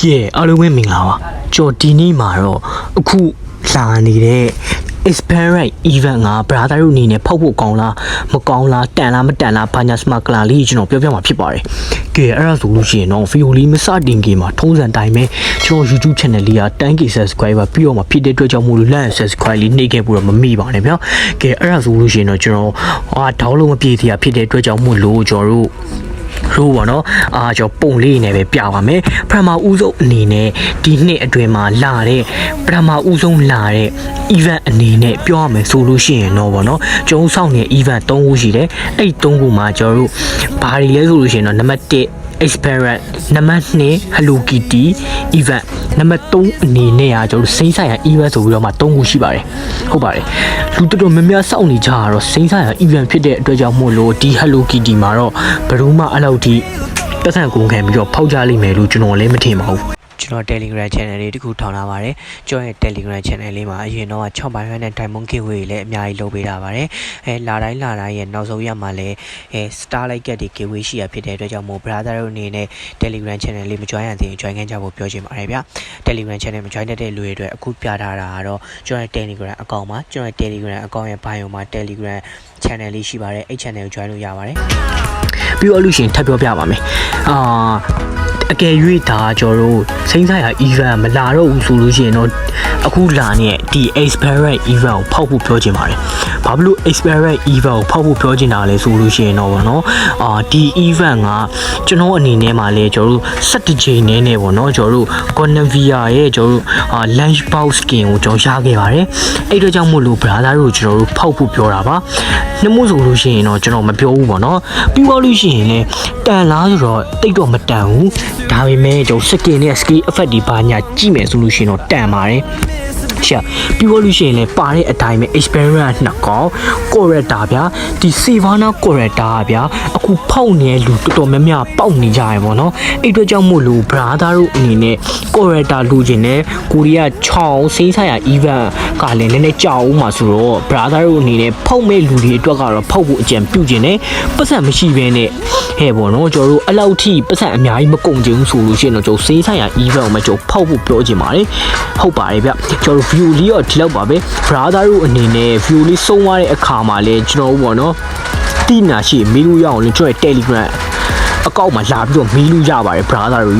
ကဲအားလုံးပဲမင်္ဂလာပါကျွန်တော်ဒီနေ့မှာတော့အခုလာနေတဲ့ experience event က brother တို့အနေနဲ့ဖောက်ဖို့ကောင်းလားမကောင်းလားတန်လားမတန်လားဘာညာ smart ကလာလေးကျွန်တော်ပြောပြမှာဖြစ်ပါတယ်ကဲအဲ့ဒါဆိုလို့ရှိရင်တော့ video လေးမစတင်ခင်မှာထုံးစံတိုင်းပဲကျွန်တော် YouTube channel လေးက 10k subscriber ပြီးတော့မှဖြစ်တဲ့အတွက်ကြောင့်မို့လို့ like subscribe လေးနှိပ်ခဲ့ဖို့တော့မမိပါနဲ့ဗျာကဲအဲ့ဒါဆိုလို့ရှိရင်တော့ကျွန်တော်ဒေါင်းလုံးမပြည့်သေးတာဖြစ်တဲ့အတွက်ကြောင့်မို့လို့ကျွန်တော်တို့ရိုးပါနော်ကျွန်တော်ပုံလေးနဲ့ပဲပြပါမယ်ပထမဦးဆုံးအနေနဲ့ဒီနှစ်အတွင်းမှာလာတဲ့ပထမဦးဆုံးလာတဲ့ event အနေနဲ့ပြောရမယ်ဆိုလို့ရှိရင်တော့ဗောနော်ကျွန်တော်စောင့်နေတဲ့ event 3ခုရှိတယ်အဲ့3ခုမှာကျွန်တော်တို့ဘာတွေလဲဆိုလို့ရှိရင်တော့နံပါတ်1 experience နံပါတ်2 Hello Kitty event နံပါတ်3အနေနဲ့ကျွန်တော်စိမ့်ဆိုင်ရာ event ဆိုပြီးတော့မှ3ခုရှိပါတယ်ဟုတ်ပါတယ်လူတော်တော်များများစောင့်နေကြတာတော့စိမ့်ဆိုင်ရာ event ဖြစ်တဲ့အတွက်ကြောင့်မို့လို့ဒီ Hello Kitty မှာတော့ဘယ်သူမှအဲ့လောက်ထိတက်ဆန်ကုန်ခံပြီးတော့ဖောက်ကြလိမ့်မယ်လို့ကျွန်တော်လည်းမထင်ပါဘူးကျွန်တော် Telegram channel လေးတခုထောင်လာပါတယ်ကျွန်တော်ရဲ့ Telegram channel လေးမှာအရင်တော့6ပိုင်းနဲ့ Diamond Giveaway လည်းအများကြီးလုပ်ပေးတာပါတယ်လာတိုင်းရဲ့နောက်ဆုံးရက်မှာလည်းStarlight Get တွေ Giveaway ရှိရဖြစ်တဲ့အတွက်ကြောင့်မို့ brother တို့အနေနဲ့ Telegram channel လေးမ join ရသေးရင် join ကြဖို့ပြောချင်ပါတယ်ဗျ Telegram channel မ join တဲ့လူတွေအတွက်အခုပြထားတာကတော့ကျွန်တော်ရဲ့ Telegram account မှာကျွန်တော်ရဲ့ Telegram account ရဲ့ bio မှာ Telegram channel လေးရှိပါတယ်အဲ့ channel ကို join လို့ရပါတယ်ပြီးတော့လို့ရှိရင်ထပ်ပြောပြပါမယ်အကယ်၍ဒါကျွန်တော်တို့စိမ့်ဆိုင်ရာ event မလာတော့ဘူးဆိုလို့ရှိရင်တော့အခုလာနေတဲ့ဒီ experience event ကိုဖောက်ဖို့ပြောချင်ပါတယ်။ဘာဖြစ်လို့ experience event ကိုဖောက်ဖို့ပြောချင်တာလဲဆိုလို့ရှိရင်တော့ဗောနော်ဒီ event ကကျွန်တော်အနေနဲ့မှာလဲကျွန်တော်တို့17ချိန်နဲ့ဗောနော်ကျွန်တော်တို့ Conavia ရဲ့ကျွန်တော်တို့lunch box skin ကိုကျွန်တော်ရခဲ့ပါတယ်။အဲ့တော့ကြောင့်မို့လို့ brother တို့ကျွန်တော်တို့ဖောက်ဖို့ပြောတာပါ။နှမို့ဆိုလို့ရှိရင်တော့ကျွန်တော်မပြောဘူးဗောနော်။ပြီးတော့လို့ရှိရင်လဲတန်လားဆိုတော့တိတ်တော့မတန်ဘူး။ဒါပေမဲ့ကျွန်တော် skin နဲ့ skill effect တွေဘာညာကြည့်မယ်ဆိုလို့ရှိရင်တော့တန်ပါတယ်ရှာပြီးတော့လို့ရှိရင်လည်းပါတဲ့အတိုင်းပဲ experience နှစ်ကောင် corrector ဗျာဒီ Savannah corrector ဗျာအခုဖောက်နေတဲ့လူတော်တော်များများပေါက်နေကြရပေါ့နော်အဲ့အတွက်ကြောင့်မို့လို့ brother တို့အနေနဲ့ corrector လူချင်းနဲ့ကိုရီးယားချောင်းစိမ့်ဆိုင်ရာ event ကလည်းနည်းနည်းကြောက်ဦးမှာဆိုတော့ brother တို့အနေနဲ့ဖောက်မဲ့လူတွေအတွက်ကတော့ဖောက်ဖို့အကြံပြုခြင်းနဲ့ပတ်စံမရှိဘဲနဲ့ဟဲ့ပေါ့နော်ကျွန်တော်တို့အဲ့လောက်ထိပတ်စံအများကြီးမကုန်ချင်ဘူးဆိုလို့ရှိရင်တော့ကျွန်တော်စိမ့်ဆိုင်ရာ event ကိုမှကျွန်တော်ဖောက်ဖို့ပြောချင်ပါတယ်ဟုတ်ပါတယ်ဗျကျွန်တော် view လေးတော့ဒီလောက်ပါပဲ brother တို့အနေနဲ့ view လေးဆုံးသွားတဲ့အခါမှာလဲကျွန်တော်တို့ပေါ့နော်တိနာရှိမေးလို့ရအောင်လေကျွန်တော် Telegram အကောင့်မှာလာပြီးတော့မေးလို့ရပါတယ် brother တို့